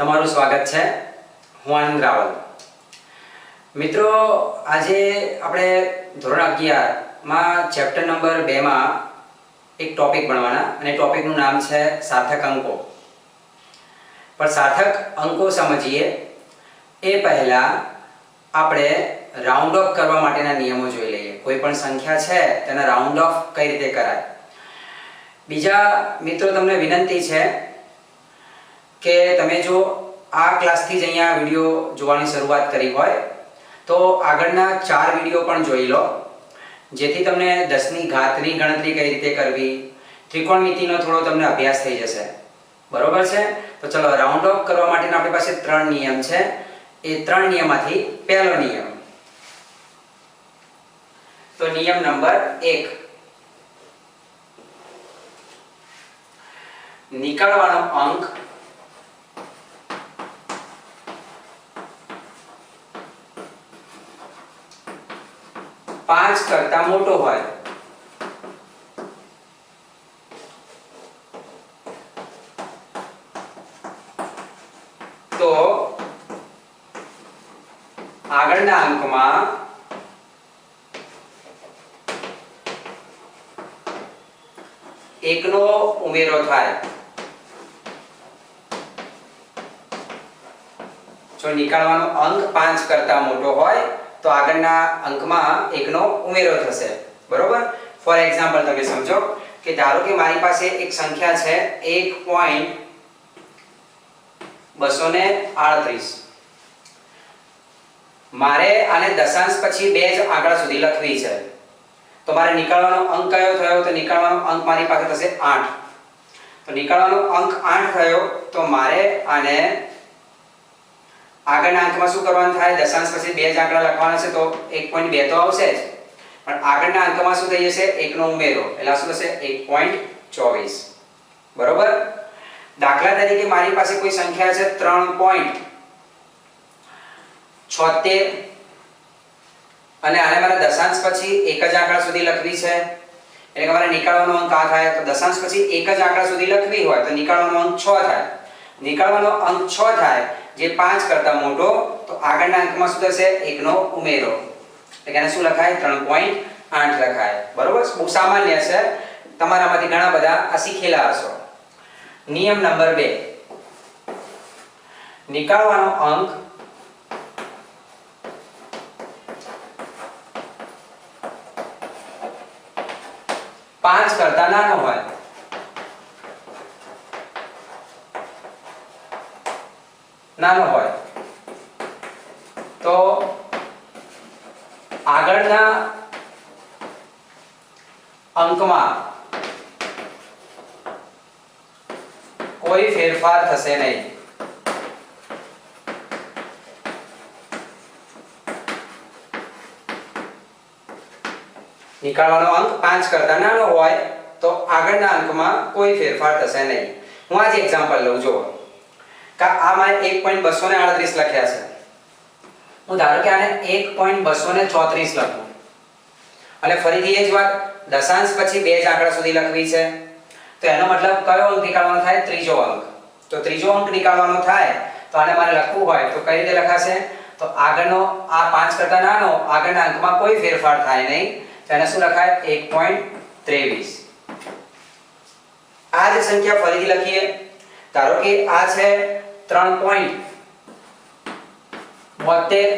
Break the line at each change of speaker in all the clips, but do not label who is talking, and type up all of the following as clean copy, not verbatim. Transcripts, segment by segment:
તમારું સ્વાગત છે। હું આનંદ રાવલ। મિત્રો, આજે આપણે ધોરણ 11 માં ચેપ્ટર નંબર 2 માં એક ટોપિક ભણવાના અને ટોપિકનું નામ છે સાર્થક અંકો। પણ સાર્થક અંકો સમજીએ એ પહેલા આપણે રાઉન્ડ ઓફ કરવા માટેના નિયમો જોઈ લઈએ। કોઈ પણ સંખ્યા છે તેના રાઉન્ડ ઓફ કઈ રીતે કરાય। બીજા મિત્રો, તમને વિનંતી છે કે તમે જો આ ક્લાસથી જ અહીંયા વિડિયો જોવાની શરૂઆત કરી હોય તો આગળના 4 વિડિયો પણ જોઈ લો, જેથી તમને 10 ની ઘાતની ગણતરી કઈ રીતે કરવી, ત્રિકોણમિતિનો થોડો તમને અભ્યાસ થઈ જશે। બરોબર છે? તો ચલો, રાઉન્ડ ઓફ કરવા માટેના આપણી પાસે 3 નિયમ છે। એ 3 નિયમમાંથી પહેલો નિયમ, તો નિયમ નંબર 1, નીકળવાનો અંક પાંચ કરતા મોટો હોય તો આગળના અંકમાં એકનો ઉમેરો થાય। જો નીકળવાનો અંક 5 કરતા મોટો હોય તો આગળના અંકમાં એકનો ઉમેરો થશે। બરોબર? ફોર એક્ઝામ્પલ તમે સમજો કે ધારો કે મારી પાસે એક સંખ્યા છે 1.238। મારે આને દશાંશ પછી 2 જ આંકડા સુધી લખવી છે, તો મારે નીકળવાનો અંક કયો થયો? તો નીકળવાનો અંક મારી પાસે થશે 8। તો નીકળવાનો અંક 8 થયો તો મારે આને આગળના અંકમાં શું કરવાનું થાય? દશાંશ પછી 2 જ આંકડા લખવાના છે તો 1.2 તો આવશે જ, પણ આગળના અંકમાં શું થઈ જશે? એકનો ઉમેરો, એટલે શું થશે? 1.24। બરોબર? દાખલા તરીકે મારી પાસે કોઈ સંખ્યા છે 3.76 અને આને મારે દશાંશ પછી 1 જ આંકડા સુધી લખવી છે, એટલે કે મારે નીકળવાનો અંક આ થાય। તો દશાંશ પછી 1 જ આંકડા સુધી લખવી હોય તો નીકળવાનો અંક 6 થાય। નીકળવાનો અંક 6 થાય જે 5 કરતા મોટો, તો આગળના અંકમાં શું થશે? એકનો ઉમેરો, એટલે કે આને શું લખાય? 3.8 લખાય। બરોબર? બહુ સામાન્ય છે, તમારામાંથી ઘણા બધા આ શીખેલા હશો। નિયમ નંબર 2, નીકળવાનો અંક પાંચ કરતા નાનો હોય તો આગળના અંકમાં કોઈ ફેરફાર થશે નહીં। નીકળવાનો અંક 5 કરતા નાનો હોય તો આગળના અંકમાં કોઈ ફેરફાર થશે નહીં। હું આ જ એક્ઝામ્પલ લઉં છું કે આ મારે 1.238 લખ્યા છે। હું ધારો કે આને 1.234 લખું અને ફરીથી એ જ વાત, દશાંશ પછી 2 જ આંકડા સુધી લખવી છે, તો એનો મતલબ કયો અંક નીકળવાનો થાય? ત્રીજો અંક। તો ત્રીજો અંક નીકળવાનો થાય તો આને મારે લખવું હોય તો કઈ રીતે લખાશે? તો આગળનો આ 5 કરતા નાનો, આગળના અંકમાં કોઈ ફેરફાર થાય નહીં, તો એને શું લખાય? 1.23। આ જ સંખ્યા ફરીથી લખીએ। ધારો કે આ છે 3.72,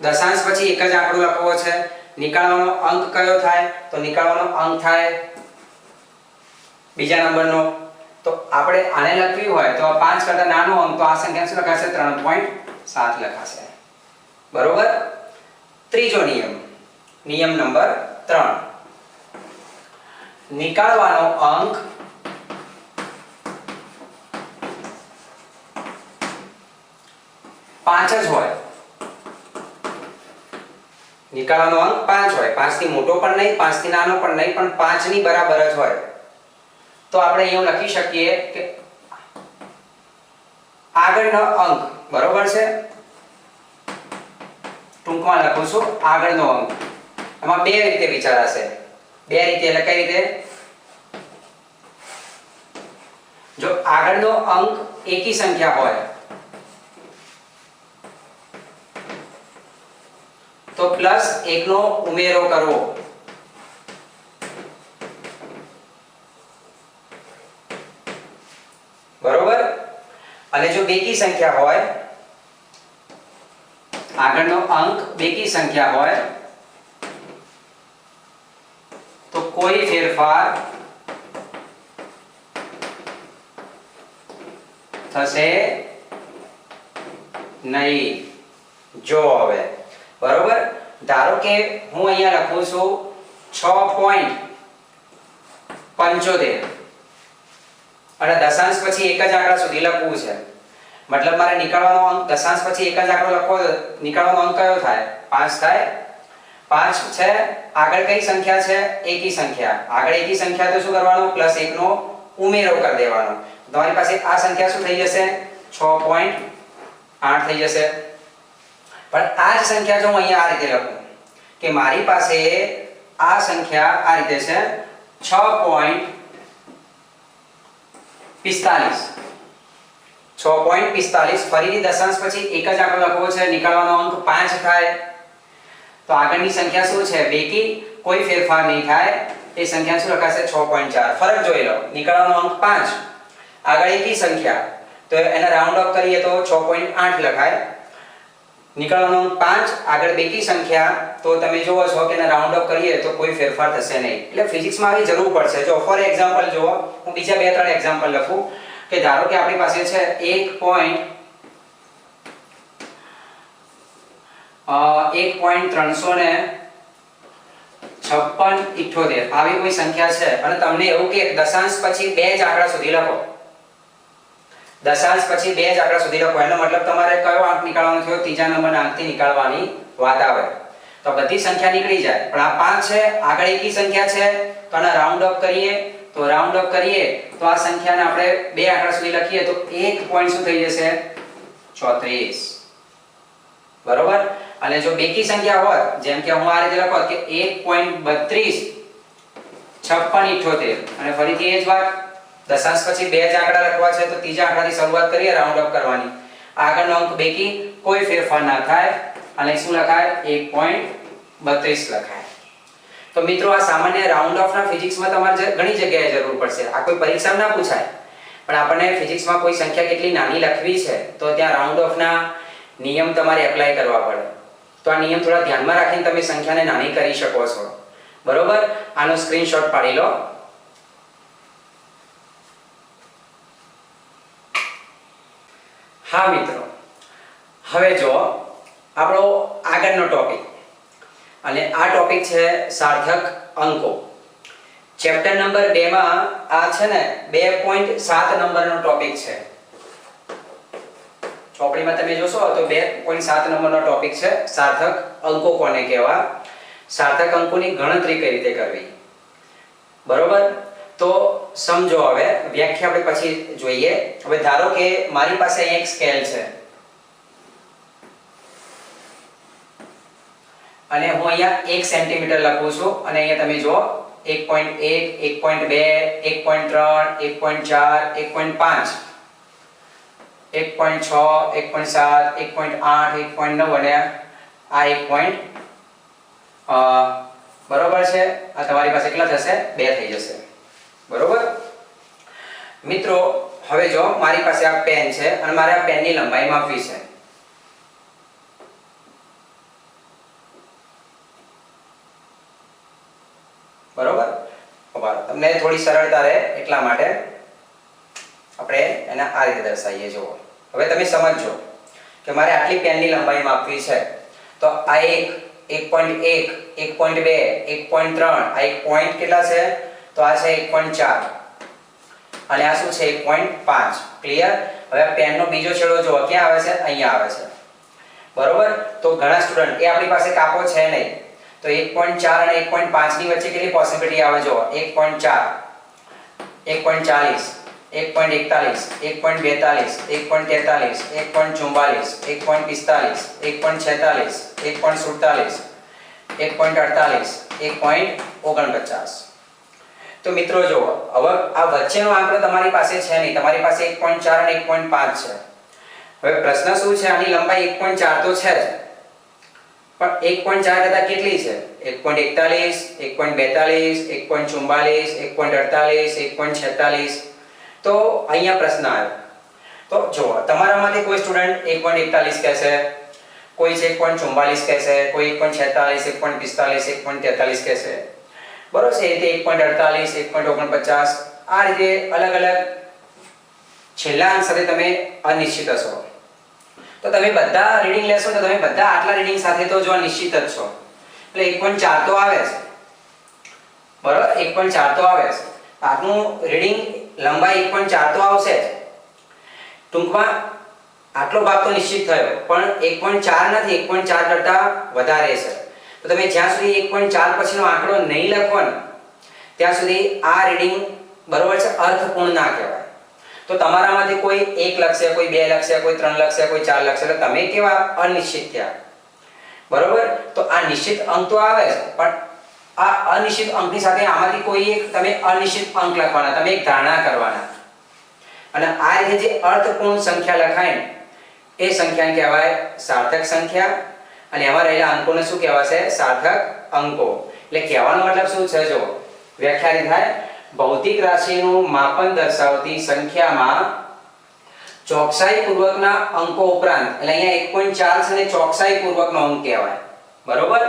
દશાંશ પછી 1 જ આંકડો લખવો છે, નીકળવાનો અંક કયો થાય? તો નીકળવાનો અંક થાય બીજા નંબરનો। તો આપણે આને લખવી હોય તો 5 કરતા નાનો અંક, તો આ સંખ્યા શું લખાશે? 3.7 લખાશે। બરોબર? ત્રીજો નિયમ, નિયમ નંબર 3, નીકળવાનો અંક પાંચ જ હોય। નીકળવાનો અંક 5 હોય, 5 થી મોટો પણ નહીં, 5 થી નાનો પણ નહીં, પણ 5 ની બરાબર જ હોય, તો આપણે અહીંયા લખી શકીએ કે આગળનો અંક, બરોબર છે, ટૂંકમાં લખું છું આગળનો અંક। એમાં બે રીતે વિચારાશે, બે રીતે એટલે કઈ રીતે? જો આગળ આગળનો અંક એકી સંખ્યા હોય તો +1 નો ઉમેરો કરવો. બરોબર. અને જો બેકી સંખ્યા હોય, આગળનો અંક બેકી સંખ્યા હોય તો કોઈ ફેરફાર થશે નહીં. જો હવે બરોબર, ધારો કે હું અહીંયા લખું છું 6.75 અને દશાંશ પછી એક જ આંકડા સુધી લખવું છે. મતલબ મારે નીકળવાનો અંક દશાંશ પછી એક જ આંકડો લખવો, નીકળવાનો અંક કયો થાય? 5 થાય. 5 છે. આગળ કઈ સંખ્યા છે? એકી સંખ્યા. આગળ એકી સંખ્યા તો શું કરવાનું? +1 નો ઉમેરો કરી દેવાનો. તમારી પાસે આ સંખ્યા શું થઈ જશે? 6.8 થઈ જશે. પણ આ જ સંખ્યા જો હું અહીંયા આ રીતે લખું કે મારી પાસે આ સંખ્યા આ રીતે છે 6.45. 6.45 ફરીથી દશાંશ પછી એક જ આંકડો લખવો છે, નીકળવાનો અંક 5 થાય. તો આગળની સંખ્યા શું છે? બેકી, કોઈ ફેરફાર નહીં થાય. એ સંખ્યા શું લખાશે? 6.4. ફરક જોઈ લો, નીકળવાનો અંક 5, આગળ એકી સંખ્યા તો એને રાઉન્ડ ઓફ કરીએ તો 6.8 લખાય. નીકળવાનો અંક 5, આગળ બેકી સંખ્યા તો તમે જોવો છો કે એને રાઉન્ડ ઓફ કરીએ તો કોઈ ફેરફાર થશે નહીં. એટલે ફિઝિક્સમાં આવી જરૂર પડશે. જો ફોર એક્ઝામ્પલ જુઓ, હું બીજા 2-3 એક્ઝામ્પલ લખું કે ધારો કે આપણી પાસે છે 1.356 આવી કોઈ સંખ્યા છે અને તમને એવું કે દશાંશ પછી 2 જ આંકડા સુધી લખો. દશાંશ પછી 2 જ આંકડા સુધી લખો. એનો મતલબ તમારે કયો અંક નીકળવાનો થયો? ત્રીજા નંબરના અંકથી નીકળવાની વાત આવે. તો બધી સંખ્યા નીકળી જાય. પણ આ 5 છે, આગળ એકી સંખ્યા છે તો આને રાઉન્ડ ઓફ કરીએ તો આ સંખ્યાને આપણે 2 આંકડા સુધી લખીએ તો 1 પોઈન્ટ શું થઈ જશે? 34. બરોબર. અને જો બેકી સંખ્યા હોત, જેમ કે હું આ રીતે લખોત કે 1.325678 અને ફરીથી એ જ વાત, દશાંશ પછી 2 જ આંકડા લખવા છે તો ત્રીજા આંકડાથી શરૂઆત કરીએ રાઉન્ડ ઓફ કરવાની. આગળનો અંક બેકી, કોઈ ફેરફાર ના થાય અને શું લખાય? 1.32 લખાય. તો મિત્રો આ સામાન્ય રાઉન્ડ ઓફ ના ફિઝિક્સમાં તમારે ઘણી જગ્યાએ જરૂર પડશે. આ કોઈ પરીક્ષામાં ના પૂછાય, પણ આપણને ફિઝિક્સમાં કોઈ સંખ્યા કેટલી નાની લખવી છે તો ત્યાં રાઉન્ડ ઓફ ના નિયમ તમારે એપ્લાય કરવા પડે. તો આ નિયમ થોડા ધ્યાનમાં રાખીને તમે સંખ્યાને નાની કરી શકો છો. બરોબર. આનો સ્ક્રીનશોટ પાડી લો. હા મિત્રો, હવે જો આપણો આગળનો ટોપિક, અને આ ટોપિક છે સાર્થક અંકો. ચેપ્ટર નંબર 2 માં આ છે ને 2.7 નંબરનો ટોપિક છે. ચોપડીમાં તમે જોશો તો 2.7 નંબરનો ટોપિક છે સાર્થક અંકો કોને કહેવા, સાર્થક અંકોની ગણતરી કઈ રીતે કરવી. બરોબર. તો સમજો, હવે વ્યાખ્યા આપણે પછી જોઈએ. હવે ધારો કે મારી પાસે અહીં એક સ્કેલ છે અને હું અહીંયા 1 સેન્ટીમીટર લખું છું અને અહીંયા તમે જુઓ 1.1, 1.2, 1.3, 1.4, 1.5, 1.6, 1.7, 1.8, 1.9 અને આ 1. બરોબર છે. આ તમારી પાસે કેટલા થશે? 2 થઈ જશે. બરોબર. મિત્રો હવે જો મારી પાસે આ પેન છે અને મારે આ પેનની લંબાઈ માપવી છે. બરોબર. તમને થોડી સરળતા રહે એટલા માટે આપણે એને આ રીતે દર્શાવીએ. જુઓ, હવે તમે સમજો કે મારે આટલી પેનની લંબાઈ માપવી છે તો આ 1, 1.1, 1.2, 1.3, આ એક પોઈન્ટ કેટલા છે? તો આ છે 1.4 અને આ શું છે? 1.5. ક્લિયર. હવે પેનનો બીજો છેડો જો ક્યાં આવે છે? અહીંયા આવે છે. બરોબર. તો ઘણા સ્ટુડન્ટ એ આપણી પાસે કાપો છે નહીં તો 1.4 અને 1.5 ની વચ્ચે કેટલી પોસિબિલિટી આવે? જો 1.4, 1.40, 1.41, 1.42, 1.43, 1.44, 1.45, 1.46, 1.47, 1.48, 1.49. તો મિત્રો જો હવે આ વચ્ચેનો આંકડો તમારી પાસે છે નહીં, તમારી પાસે 1.4 અને 1.5 છે. હવે પ્રશ્ન શું છે, આની લંબાઈ 1.4 તો છે જ, પણ 1.4 કરતા કેટલી છે? 1.41, 1.42, 1.44, 1.48, 1.46. તો અહીંયા પ્રશ્ન આવ્યો. તો જો તમારામાંથી કોઈ સ્ટુડન્ટ 1.41 કહેશે, કોઈ છે 1.44 કહેશે, કોઈ 1.46, 1.45, 1.43 કહેશે. બરોબર છે. તે 1.48, 1.49 આ રીતે અલગ અલગ છેલ્લા અંક સાથે તમે અનિશ્ચિત હશો. તો તમે બધા રીડિંગ લેશો તો તમે બધા આટલા રીડિંગ સાથે તો જો નિશ્ચિત જ છો, એટલે 1.4 તો આવે છે. બરોબર, 1.4 તો આવે છે. આપનું રીડિંગ લંબાઈ 1.4 તો આવશે જ. ટૂંકમાં આટલો ભાગ તો નિશ્ચિત થયો, પણ 1.4 નથી, 1.4 કરતા વધારે છે. તો તમે જ્યાં સુધી 1.4 પછીનો આંકડો નહીં લખો ને ત્યાં સુધી આ રીડિંગ બરોબર છે અર્થપૂર્ણ ના કહેવાય. તો તમારામાંથી કોઈ 1 લખશે, કોઈ 2 લખશે, કોઈ 3 લખશે, કોઈ 4 લખશે, એટલે તમે કેવા અનિશ્ચિત થયા. બરોબર, તો આ નિશ્ચિત અંક તો આવે છે, પણ આ અનિશ્ચિત અંકની સાથે આમાંથી કોઈ એક તમે અનિશ્ચિત અંક લખવાના, તમે એક ધારણા કરવાના, અને આ રીતે જે અર્થપૂર્ણ સંખ્યા લખાય ને એ સંખ્યાને કહેવાય સાર્થક સંખ્યા, અને એમાં રહેલા અંકોને શું કહેવાશે? સાર્થક અંકો. એટલે કહેવાનો મતલબ શું છે? જો વ્યાખ્યા થાય, ભૌતિક રાશિનું માપન દર્શાવતી સંખ્યામાં ચોકસાઈપૂર્વકના અંકો ઉપરાંત, એટલે અહીંયા 1.4 છે ને ચોકસાઈપૂર્વકનો અંક કહેવાય. બરોબર,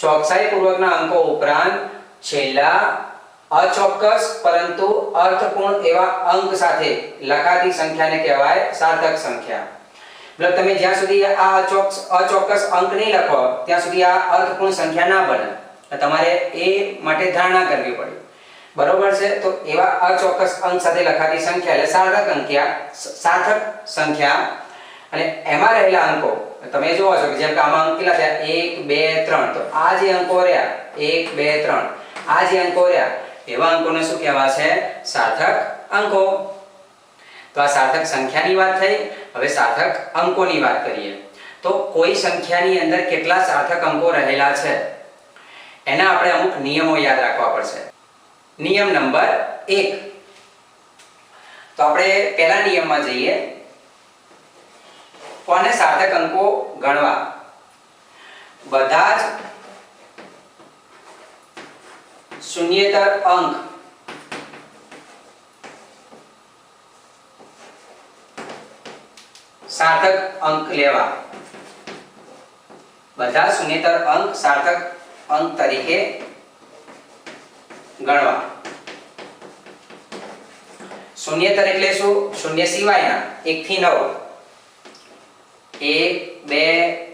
ચોકસાઈપૂર્વકના અંકો ઉપરાંત છેલ્લા અચોક્કસ પરંતુ અર્થપૂર્ણ એવા અંક સાથે લખાતી સંખ્યાને કહેવાય સાર્થક સંખ્યા. એટલે તમે જ્યાં સુધી આ અચોક્કસ અંક નહીં લખો ત્યાં સુધી આ અર્થપૂર્ણ સંખ્યા ના બને. તમારે એ માટે ધારણા કરવી પડે. બરોબર છે. તો એવા અચોક્કસ અંક સાથે લખાતી સંખ્યા એટલે સાર્થક સંખ્યા, અને એમાં રહેલા અંકો તમે જોવો છો કે જેમ કે આમાં અંક કેટલા થયા? 1, 2, 3. તો આ જે અંકો રહ્યા 1, 2, 3, આ જે અંકો રહ્યા એવા અંકોને શું કહેવાશે? સાર્થક અંકો. તો આ સાર્થક સંખ્યાની વાત થઈ. હવે સાર્થક અંકોની વાત કરીએ. તો કોઈ સંખ્યાની અંદર કેટલા સાર્થક અંકો રહેલા છે એના આપણે અમુક નિયમો યાદ રાખવા પડશે. નિયમ નંબર 1. તો આપણે પહેલા નિયમમાં જઈએ. કોને સાર્થક અંકો ગણવા? બધા જ શૂન્યેતર અંક સાર્થક અંક લેવા. બધા શૂન્યેતર અંક સાર્થક અંક તરીકે ગણવા. શૂન્યેતર એટલે શું? શૂન્ય સિવાયના 1 થી 9. 1, 2,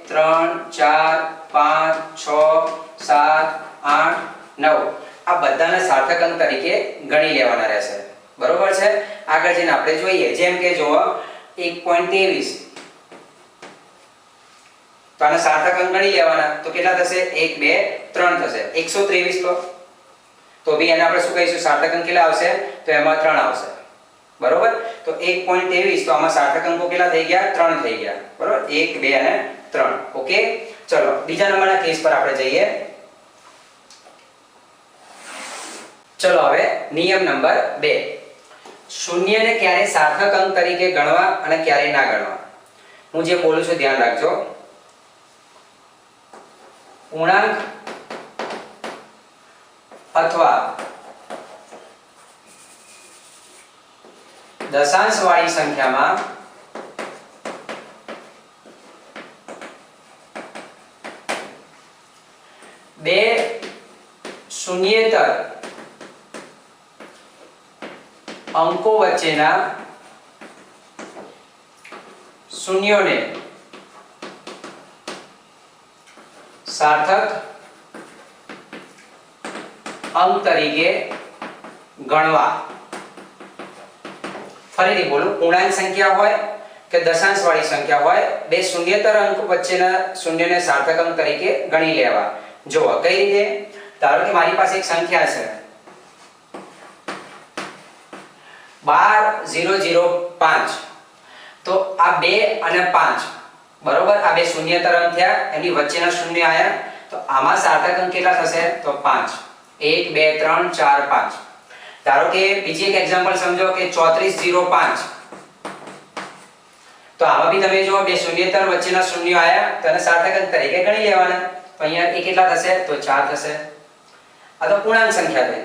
3, 4, 5, 6, 7, 8, 9 આ બધાને સાર્થક અંક તરીકે ગણી લેવાના રહેશે. બરોબર છે. આગળ જઈને આપણે જોઈએ. જેમ કે જો 1.23 તો આને સાર્થક અંક ગણી લેવાના. તો કેટલા થશે? 1, 2, 3 થશે. 123 તો બી એને આપણે શું કહીશું? સાર્થક અંક કેટલા આવશે? તો એમાં 3 આવશે. બરોબર. તો 1.23 તો આમાં સાર્થક અંકો કેટલા થઈ ગયા? 3 થઈ ગયા. બરોબર, 1, 2 અને 3. ઓકે, ચલો બીજા નંબરના કેસ પર આપણે જઈએ. ચલો હવે નિયમ નંબર 2. શૂન્યને ક્યારે સાર્થક અંક તરીકે ગણવા અને ક્યારે ના ગણવા. હું જે બોલું છું ધ્યાન રાખજો. પૂર્ણાંક અથવા દશાંશ વાળી સંખ્યામાં બે શૂન્યેતર અંકો વચ્ચેના શૂન્યોને સાર્થક અંક તરીકે ગણવા. ફરીથી બોલું. પૂર્ણાંક સંખ્યા હોય કે દશાંશ વાળી સંખ્યા હોય, બે શૂન્યેતર અંક વચ્ચેના શૂન્યને સાર્થક અંક તરીકે ગણી લેવા. જો કઈ રીતે? ધારો કે મારી પાસે એક સંખ્યા છે 12005. તો આ 2 અને 5 બરોબર, આ બે શૂન્યેતર અંક થયા, એની વચ્ચેના શૂન્ય આયા. તો આમાં સાર્થક અંક કેટલા થશે? તો 5. 1, 2, 3, 4, 5. ધારો કે બીજી એક એક્ઝામ્પલ સમજો કે 3405, તો આમાં બી તમે જો બે શૂન્યેતર વચ્ચેના શૂન્યો આયા તો એને સાર્થક અંક તરીકે ગણી લેવાના. તો અહીંયા એ કેટલા થશે? તો 4 થશે. આ તો પૂર્ણાંક સંખ્યા થઈ.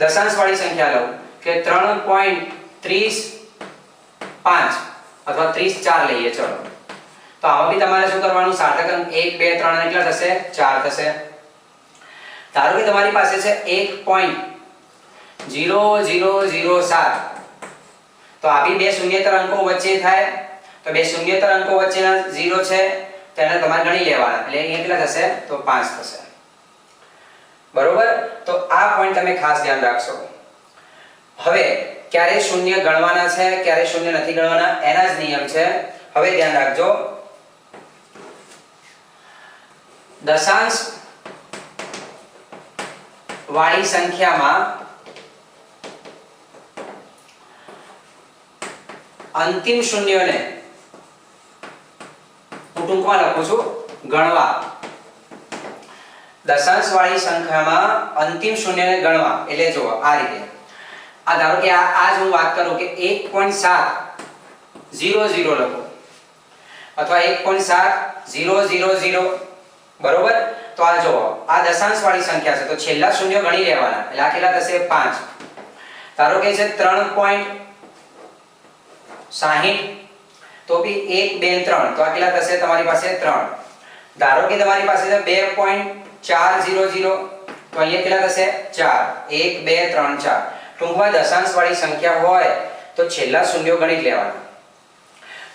દશાંશ વાળી સંખ્યા લઉં કે 3.35 અથવા 34 લઈએ ચલો. તો આમાં બી તમારે શું કરવાનું? સાર્થક અંક 1 2 3 અને કેટલા થશે? 4 થશે. ધારો કે તમારી પાસે છે 1.0007, તો આ બી બે શૂન્યેતર અંકો વચ્ચે થાય. તો બે શૂન્યેતર અંકો વચ્ચેના 0 છે તેને તમારે ગણી લેવાના. એટલે અહીંયા કેટલા થશે? તો 5 થશે. બરોબર? તો આ પોઈન્ટ તમે ખાસ ધ્યાન રાખશો. હવે ક્યારે શૂન્ય ગણવાના છે, ક્યારે શૂન્ય નથી ગણવાના એના જ નિયમ છે. હવે ધ્યાન રાખજો. દશાંશ વાળી સંખ્યામાં અંતિમ શૂન્યોને હું ટૂંકમાં લખું છું ગણવા. દશાંશ વાળી સંખ્યામાં અંતિમ શૂન્યને ગણવા એટલે જો આ રીતે. આ ધારો કે આ જ હું વાત કરું કે 1.700 લખો અથવા 1.7000, બરોબર? તો આ જો આ દશાંશ વાળી સંખ્યા છે તો છેલ્લા શૂન્ય ગણી લેવાના. એટલે આ કેટલા થશે? 5. ધારો કે છે 3.60, તો બી 1 2 3, તો આ કેટલા થશે? તમારી પાસે 3. ધારો કે તમારી પાસે છે 2.400, તો અહીંયા કેટલા થશે? 4. 1 2 3 4. ટૂંકમાં દશાંશ વાળી સંખ્યા હોય તો છેલ્લા શૂન્યો ગણી લેવાના.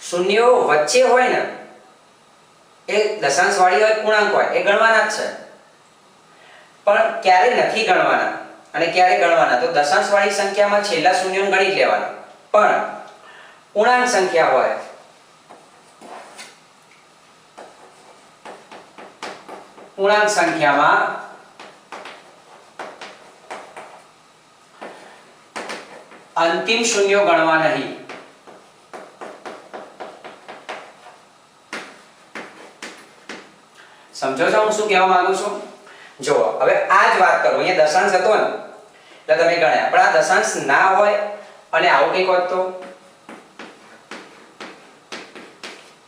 શૂન્યો વચ્ચે હોય ને એ દશાંશ વાળી હોય પૂર્ણાંક હોય એ ગણવાના જ છે. પણ ક્યારે નથી ગણવાના અને ક્યારે ગણવાના? તો દશાંશ વાળી સંખ્યામાં છેલ્લા શૂન્યો ગણી લેવાના. પણ પૂર્ણાંક સંખ્યા હોય, પૂર્ણાંક સંખ્યામાં અંતિમ શૂન્યો ગણવા નહીં. સમજો છો હું શું કહેવા માંગુ છું? જો હવે આ જ વાત કરું. અહીંયા દશાંશ હતો ને એટલે તમે ગણ્યા, પણ આ દશાંશ ના હોય અને આવું કંઈક હોત તો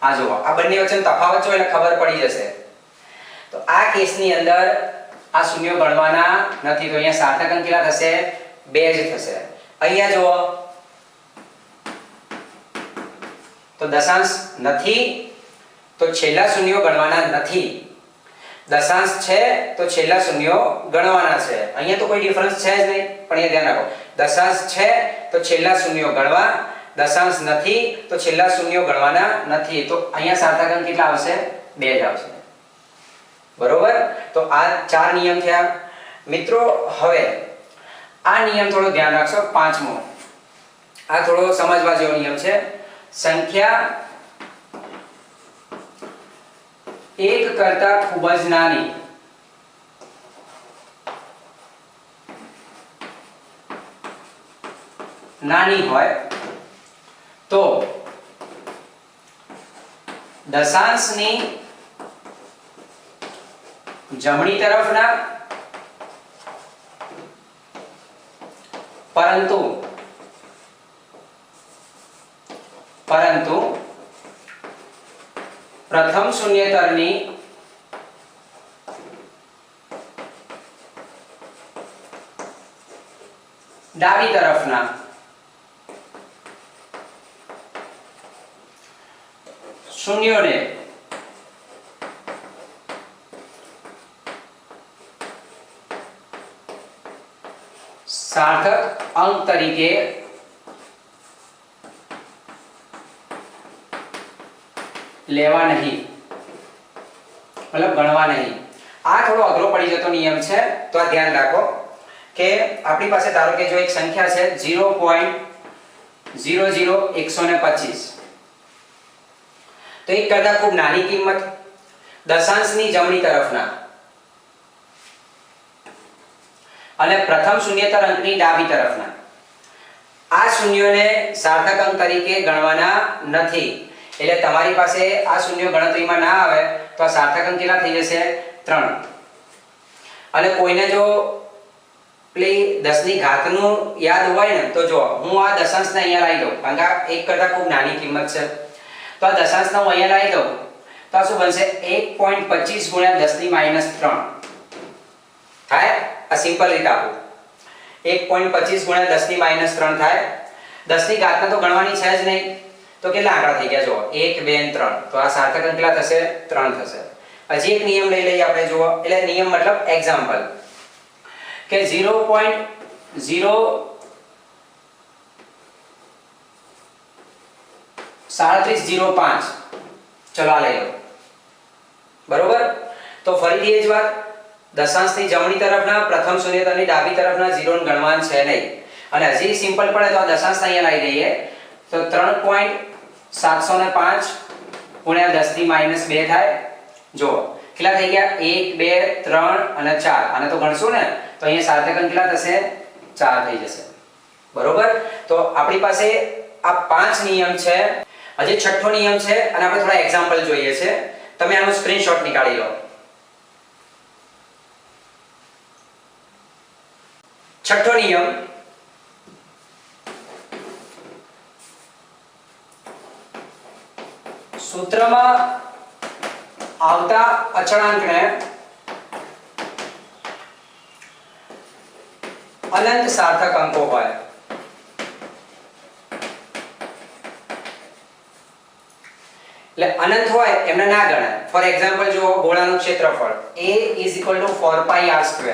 આ જુઓ, આ બંને વચ્ચેનો તફાવત જો એટલે ખબર પડી જશે. તો આ કેસની અંદર આ શૂન્યો ગણવાના નથી. તો અહીંયા સાર્થક અંક કેટલા થશે? 2 જ થશે. અહીંયા જુઓ તો દશાંશ નથી તો છેલ્લા શૂન્યો ગણવાના નથી. દશાંશ છે તો છેલ્લા શૂન્યો ગણવાના છે. અહીંયા તો કોઈ ડિફરન્સ છે જ નહીં, પણ એ ધ્યાન રાખો. દશાંશ છે તો છેલ્લા શૂન્યો ગણવા, દશાંશ નથી તો છેલ્લા શૂન્યો ગણવાના નથી. તો અહીંયા સાર્થક અંક કેટલા આવશે? 2 જ આવશે. બરોબર? તો આ 4 નિયમ થયા. મિત્રો હવે આ નિયમ થોડો ધ્યાન રાખશો. 5મો આ થોડો સમજવા જેવો નિયમ છે. સંખ્યા એક કરતા ખૂબ જ નાની હોય તો દશાંશની જમણી તરફના પરંતુ પ્રથમ શૂન્યેતરની ડાબી તરફના શૂન્યોને સાર્થક અંક તરીકે લેવા નહીં, મતલબ ગણવા નહીં. આ થોડો અઘરો પડી જતો નિયમ છે, તો આ ધ્યાન રાખો કે આપણી પાસે ધારો કે જો એક સંખ્યા છે 0.00125, તો એક કરતા ખૂબ નાની કિંમત દશાંશની જમણી તરફના અને પ્રથમ શૂન્યેતર અંકની ડાબી તરફના આ શૂન્યોને સાર્થક અંક તરીકે ગણવાના નથી. એટલે તમારી પાસે આ શૂન્યો ગણતરીમાં ના આવે તો આ સાર્થક અંક કેટલા થઈ જશે? 3. અને કોઈને જો પેલી 10 ની ઘાતનું યાદ હોય ને તો જો હું આ દશાંશને અહીંયા લાવી દઉં, કારણ કે આ 1 કરતાં ખૂબ નાની કિંમત છે, તો આ દશાંશને હું અહીંયા લાવી દઉં તો આ શું બનશે 1.25 ગુણ્યા 10 ની -3 થાય. આ સિમ્પલ રીત આપું 1.25 ગુણ્યા 10 ની -3 થાય. 10 ની ઘાતને તો ગણવાની છે જ નહીં, તો કેટલા આંકડા થઈ ગયા જો 1 2 અને 3, તો આ સાર્થક અંક કેટલા થશે 3 થશે. હજી એક નિયમ લઈ લઈએ આપણે જુઓ, એટલે નિયમ મતલબ એક્ઝામ્પલ કે 0.3705 ચલો આ લઈ લો, બરોબર. તો ફરીથી એ જ વાત, દશાંશની જમણી તરફના પ્રથમ શૂન્યતાની ડાબી તરફના 0 ને ગણવાન છે નહીં, અને હજી સિમ્પલ પડે તો આ દશાંશ અહીંયા લાવી દઈએ તો 3.705 ગુણ્યા 10 ની -2 થાય. જો કેટલા થઈ ગયા 1 2 3 અને 4, આને તો ગણશું ને તો અહીંયા સાર્થક અંક કેટલા થશે 4 થઈ જશે, બરોબર. તો આપણી પાસે આ 5 નિયમ છે. હજી છઠ્ઠો નિયમ છે અને આપણે થોડા એક્ઝામ્પલ જોઈએ છે. તમે આનો સ્ક્રીનશોટ નીકાળી લો. છઠ્ઠો નિયમ, સૂત્રમાં આવતા અચળાંકને અનંત સાર્થક અંકો હોય. એટલે અનંત હોય એમને ના ગણાય. ફોર એક્ઝામ્પલ જો ગોળાનું ક્ષેત્રફળ A = 4πr²,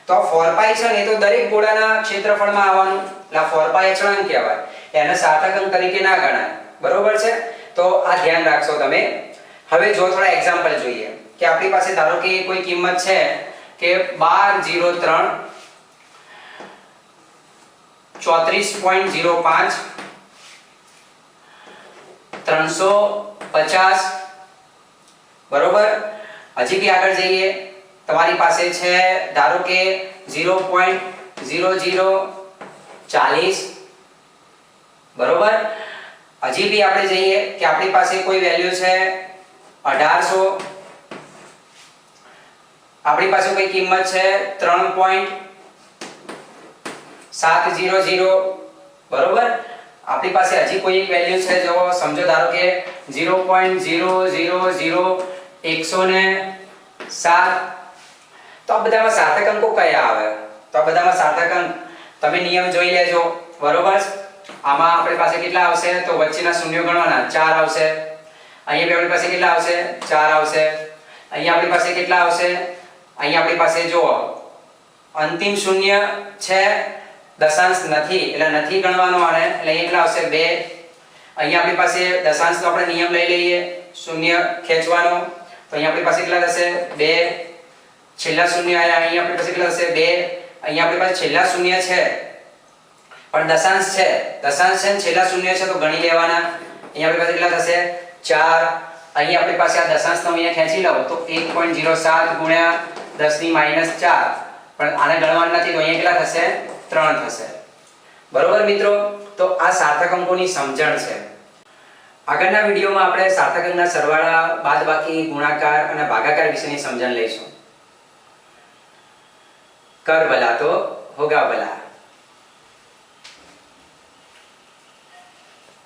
તો 4π છે ને એ તો દરેક ગોળાના ક્ષેત્રફળમાં આવવાનું, એટલે 4π અચળાંક કહેવાય, એને સાર્થક અંક તરીકે ના ગણાય, બરોબર છે. તો આ ધ્યાન રાખશો તમે. હવે જો થોડા એક્ઝામ્પલ જોઈએ કે આપણી પાસે ધારો કે કોઈ કિંમત છે કે 1203 34.05 350, બરોબર. હજી કે આગળ જઈએ, તમારી પાસે છે ધારો કે 0.0040, બરોબર. હજી બી આપણે જઈએ કે આપણી પાસે કોઈ વેલ્યુ છે 1800, આપણી પાસે કોઈ કિંમત છે 3.700, બરોબર. આપણી પાસે હજી કોઈ એક વેલ્યુ છે જો સમજો ધારો કે 0.000107, તો આ બધામાં સાર્થક અંકો કયા આવે? તો આ બધામાં સાર્થક અંક તમે નિયમ જોઈ લેજો, બરોબર. આમાં આપણી પાસે કેટલા આવશે તો વચ્ચેના શૂન્યો ગણવાના 4 આવશે. અહીંયા આપણી પાસે કેટલા આવશે 4 આવશે. અહીંયા આપણી પાસે કેટલા આવશે, અહીંયા આપણી પાસે જો અંતિમ શૂન્ય છે, દશાંશ નથી એટલે નથી ગણવાનો આને, એટલે અહીંયા કેટલા આવશે 2. અહીંયા આપણી પાસે દશાંશનો આપણે નિયમ લઈ લઈએ, શૂન્ય ખેંચવાનો, તો અહીંયા આપણી પાસે કેટલા થશે 2. છેલ્લા શૂન્ય આયા, અહીંયા આપણી પાસે કેટલા થશે 2. અહીંયા આપણી પાસે છેલ્લા શૂન્ય છે પણ દશાંશ છે, દશાંશ છે ને છેલ્લા શૂન્ય છે તો ગણી લેવાના. અહીંયા આપણી પાસે કેટલા થશે 4. અહીંયા આપણી પાસે આ દશાંશનો અહીંયા ખેંચી લો તો 1.07 ગુણ્યા 10 ની -4, પણ આને ગણવાનું નથી તો અહીંયા કેટલા થશે 3 થશે, બરોબર મિત્રો. તો આ સાર્થક અંકોની સમજણ છે. આગળના વિડીયોમાં આપણે સાર્થક અંકના સરવાળા, બાદબાકી, ગુણાકાર અને ભાગાકાર વિશેની સમજણ લઈશું. કર ભલા તો હોગા ભલા.